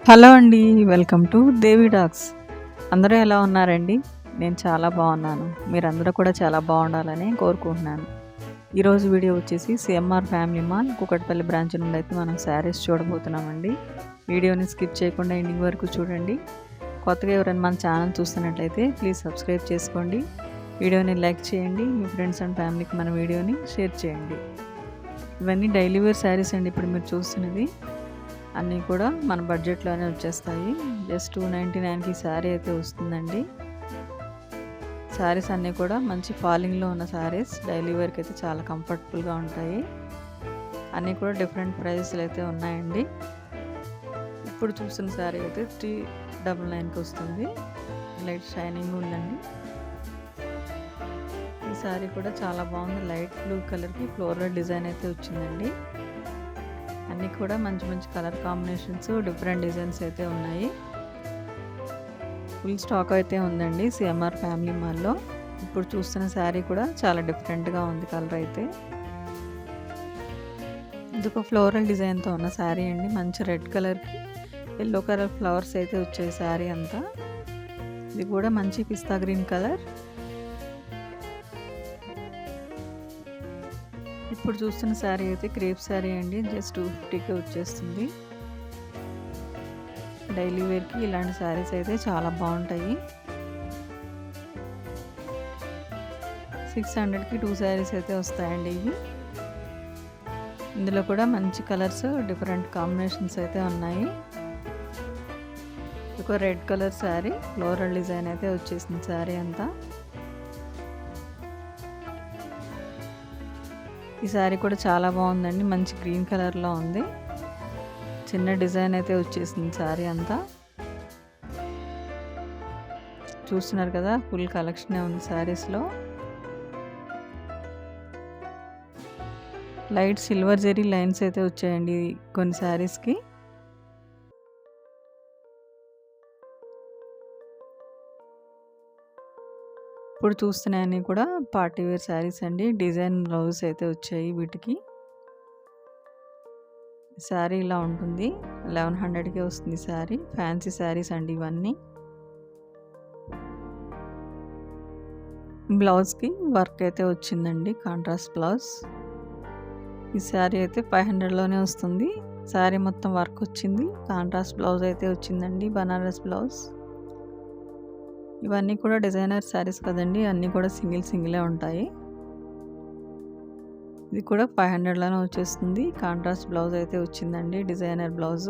Hello అండి. Welcome to Devi dogs. అందరూ ఎలా ఉన్నారండి? నేను చాలా బాగున్నాను. మీరందరూ కూడా చాలా బాగుండాలని కోరుకుంటున్నాను. ఈరోజు వీడియో వచ్చేసి CMR family mall Kukatpally branch నుండి అయితే మనం శారీస్ చూడబోతున్నామండి. వీడియోని స్కిప్ చేయకుండా ఎండింగ్ వరకు చూడండి. కొత్తగా ఎవరైనా మన ఛానల్ చూస్తున్నట్లయితే ప్లీజ్ సబ్స్క్రైబ్ చేసుకోండి. వీడియోని లైక్ చేయండి. మీ ఫ్రెండ్స్ అండ్ ఫ్యామిలీకి మన వీడియోని షేర్ చేయండి. ఇవన్నీ డైలీ వేర్ శారీస్ అండి. ఇప్పుడు మీరు చూస్తున్నది అన్నీ కూడా మన బడ్జెట్లోనే వచ్చేస్తాయి. జస్ట్ 299కి శారీ అయితే వస్తుందండి. శారీస్ అన్నీ కూడా మంచి ఫాలింగ్లో ఉన్న శారీస్, డైలీ వేర్కి అయితే చాలా కంఫర్టబుల్గా ఉంటాయి. అన్నీ కూడా డిఫరెంట్ ప్రైజెస్లు అయితే ఉన్నాయండి. ఇప్పుడు చూస్తున్న శారీ అయితే 399కి వస్తుంది. లైట్ షైనింగ్ ఉందండి. ఈ శారీ కూడా చాలా బాగుంది. లైట్ బ్లూ కలర్కి ఫ్లోరల్ డిజైన్ అయితే వచ్చిందండి. అన్నీ కూడా మంచి మంచి కలర్ కాంబినేషన్స్, డిఫరెంట్ డిజైన్స్ అయితే ఉన్నాయి. ఫుల్ స్టాక్ అయితే ఉందండి సిఎంఆర్ ఫ్యామిలీ మాల్లో. ఇప్పుడు చూస్తున్న శారీ కూడా చాలా డిఫరెంట్గా ఉంది. కలర్ అయితే ఇది ఒక ఫ్లోరల్ డిజైన్తో ఉన్న శారీ అండి. మంచి రెడ్ కలర్కి ఎల్లో కలర్ ఫ్లవర్స్ అయితే వచ్చాయి శారీ అంతా. ఇది కూడా మంచి పిస్తా గ్రీన్ కలర్. ఇప్పుడు చూస్తున్న శారీ అయితే క్రేప్ శారీ అండి. జస్ట్ 250కి వచ్చేస్తుంది. డైలీ వేర్కి ఇలాంటి శారీస్ అయితే చాలా బాగుంటాయి. 600కి 2 శారీస్ అయితే వస్తాయండి ఇవి. ఇందులో కూడా మంచి కలర్స్, డిఫరెంట్ కాంబినేషన్స్ అయితే ఉన్నాయి. ఒక red colour sari, floral design అయితే వచ్చేసింది శారీ అంతా. ఈ శారీ కూడా చాలా బాగుందండి. మంచి గ్రీన్ కలర్లో ఉంది. చిన్న డిజైన్ అయితే వచ్చేసింది శారీ అంతా. చూస్తున్నారు కదా, ఫుల్ కలెక్షనే ఉంది శారీస్లో. లైట్ సిల్వర్ జెరీ లైన్స్ అయితే వచ్చాయండి కొన్ని శారీస్కి. ఇప్పుడు చూస్తున్నాయని కూడా పార్టీ వేర్ శారీస్ అండి. డిజైన్ బ్లౌజ్ అయితే వచ్చాయి వీటికి. శారీ ఇలా ఉంటుంది. 1100కే వస్తుంది శారీ. ఫ్యాన్సీ శారీస్ అండి ఇవన్నీ. బ్లౌజ్కి వర్క్ అయితే వచ్చిందండి, కాంట్రాస్ట్ బ్లౌజ్. ఈ శారీ అయితే 500లోనే వస్తుంది. శారీ మొత్తం వర్క్ వచ్చింది. కాంట్రాస్ట్ బ్లౌజ్ అయితే వచ్చిందండి, బనారస్ బ్లౌజ్. ఇవన్నీ కూడా డిజైనర్ శారీస్ కదండి, అన్నీ కూడా సింగిలే ఉంటాయి. ఇది కూడా 500లోనే వచ్చేస్తుంది. కాంట్రాస్ట్ బ్లౌజ్ అయితే వచ్చిందండి, డిజైనర్ బ్లౌజ్.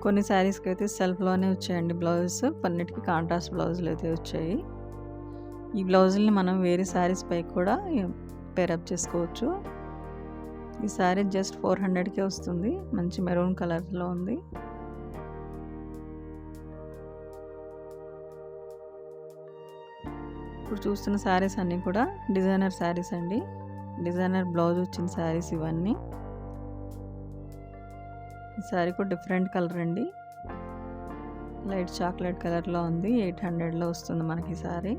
కొన్ని శారీస్కి అయితే సెల్ఫ్లోనే వచ్చాయండి బ్లౌజెస్. కొన్నిటికి కాంట్రాస్ట్ బ్లౌజులు అయితే వచ్చాయి. ఈ బ్లౌజుల్ని మనం వేరే శారీస్ పై కూడా పేరప్ చేసుకోవచ్చు. ఈ శారీ జస్ట్ 400కే వస్తుంది. మంచి మెరూన్ కలర్లో ఉంది. ఇప్పుడు చూస్తున్న శారీస్ అన్నీ కూడా డిజైనర్ శారీస్ అండి. డిజైనర్ బ్లౌజ్ వచ్చిన శారీస్ ఇవన్నీ. ఈ శారీ కూడా డిఫరెంట్ కలర్ అండి. లైట్ చాక్లెట్ కలర్లో ఉంది. 800లో వస్తుంది మనకి ఈ శారీ.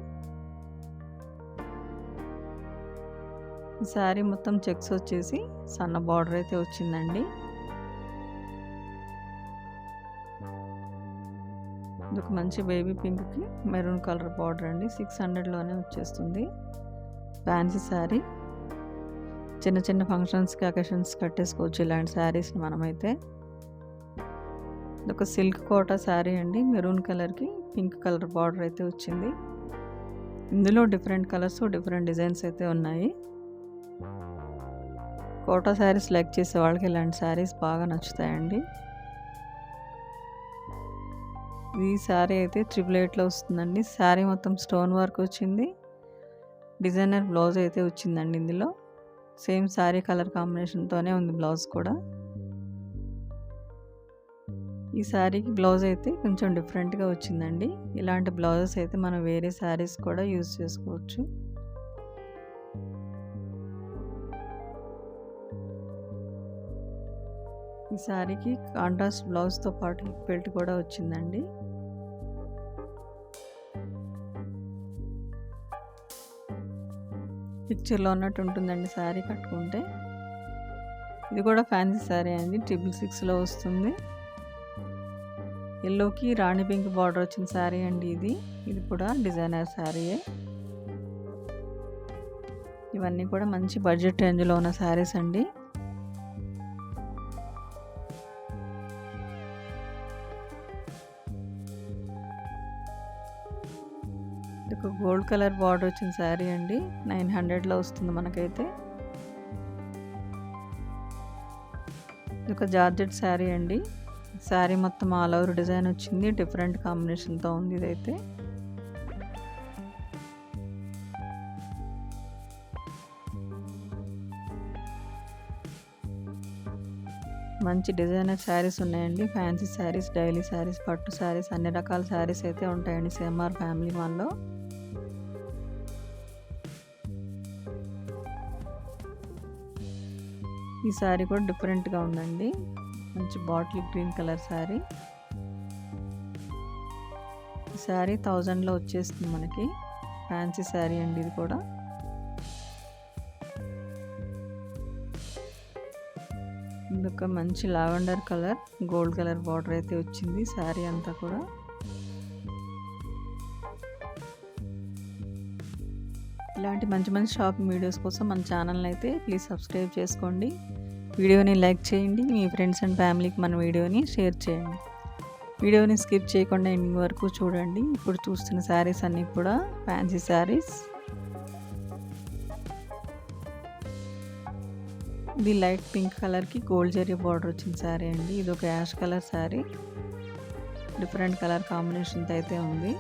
ఈ శారీ మొత్తం చెక్స్ వచ్చేసి సన్న బార్డర్ అయితే వచ్చిందండి. ఇది ఒక మంచి బేబీ పింక్కి మెరూన్ కలర్ బార్డర్ అండి. 600లోనే వచ్చేస్తుంది. ఫ్యాన్సీ శారీ. చిన్న చిన్న ఫంక్షన్స్కి, అకేషన్స్ కట్టేసుకోవచ్చు ఇలాంటి శారీస్ని మనమైతే. ఇది ఒక సిల్క్ కోటా శారీ అండి. మెరూన్ కలర్కి పింక్ కలర్ బార్డర్ అయితే వచ్చింది. ఇందులో డిఫరెంట్ కలర్స్, డిఫరెంట్ డిజైన్స్ అయితే ఉన్నాయి. కోటా శారీస్ లైక్ చేసే వాళ్ళకి ఇలాంటి శారీస్ బాగా నచ్చుతాయండి. ఈ శారీ అయితే 888లో వస్తుందండి. శారీ మొత్తం స్టోన్ వర్క్ వచ్చింది. డిజైనర్ బ్లౌజ్ అయితే వచ్చిందండి ఇందులో. సేమ్ శారీ కలర్ కాంబినేషన్తోనే ఉంది బ్లౌజ్ కూడా. ఈ శారీకి బ్లౌజ్ అయితే కొంచెం డిఫరెంట్గా వచ్చిందండి. ఇలాంటి బ్లౌజెస్ అయితే మనం వేరే శారీస్ కూడా యూజ్ చేసుకోవచ్చు. ఈ శారీకి కాంట్రాస్ట్ బ్లౌజ్తో పాటు హిప్ బెల్ట్ కూడా వచ్చిందండి. పిక్చర్లో ఉన్నట్టు ఉంటుందండి శారీ కట్టుకుంటే. ఇది కూడా ఫ్యాన్సీ శారీ అండి, 666లో వస్తుంది. ఎల్లోకి రాణి పింక్ బార్డర్ వచ్చిన శారీ అండి ఇది కూడా డిజైనర్ శారీయే. ఇవన్నీ కూడా మంచి బడ్జెట్ రేంజ్లో ఉన్న శారీస్ అండి. ఒక గోల్డ్ కలర్ బార్డర్ వచ్చిన శారీ అండి, 900లో వస్తుంది మనకైతే. ఇది ఒక జార్జెట్ శారీ అండి. శారీ మొత్తం ఆల్ ఓవర్ డిజైన్ వచ్చింది, డిఫరెంట్ కాంబినేషన్తో ఉంది ఇదైతే. మంచి డిజైనర్ శారీస్ ఉన్నాయండి, ఫ్యాన్సీ శారీస్, డైలీ శారీస్, పట్టు శారీస్, అన్ని రకాల శారీస్ అయితే ఉంటాయండి సిఎంఆర్ ఫ్యామిలీ మాల్లో. ఈ శారీ కూడా డిఫరెంట్గా ఉందండి, మంచి బాటిల్ గ్రీన్ కలర్ శారీ. ఈ శారీ 1000లో వచ్చేస్తుంది మనకి, ఫ్యాన్సీ శారీ అండి ఇది కూడా. ఇదొక మంచి lavender colour, gold colour border అయితే వచ్చింది శారీ అంతా కూడా. ఇలాంటి మంచి మంచి షాపింగ్ వీడియోస్ కోసం మన ఛానల్ని అయితే ప్లీజ్ సబ్స్క్రైబ్ చేసుకోండి. వీడియోని లైక్ చేయండి, మీ ఫ్రెండ్స్ అండ్ ఫ్యామిలీకి మన వీడియోని షేర్ చేయండి. వీడియోని స్కిప్ చేయకుండా ఎండింగ్ వరకు చూడండి. ఇప్పుడు చూస్తున్న శారీస్ అన్నీ కూడా ఫ్యాన్సీ శారీస్. ఇది లైట్ పింక్ కలర్కి గోల్డ్ జరీ బార్డర్ వచ్చిన శారీ అండి. ఇది ఒక ash colour sari, different colour కాంబినేషన్తో అయితే ఉంది.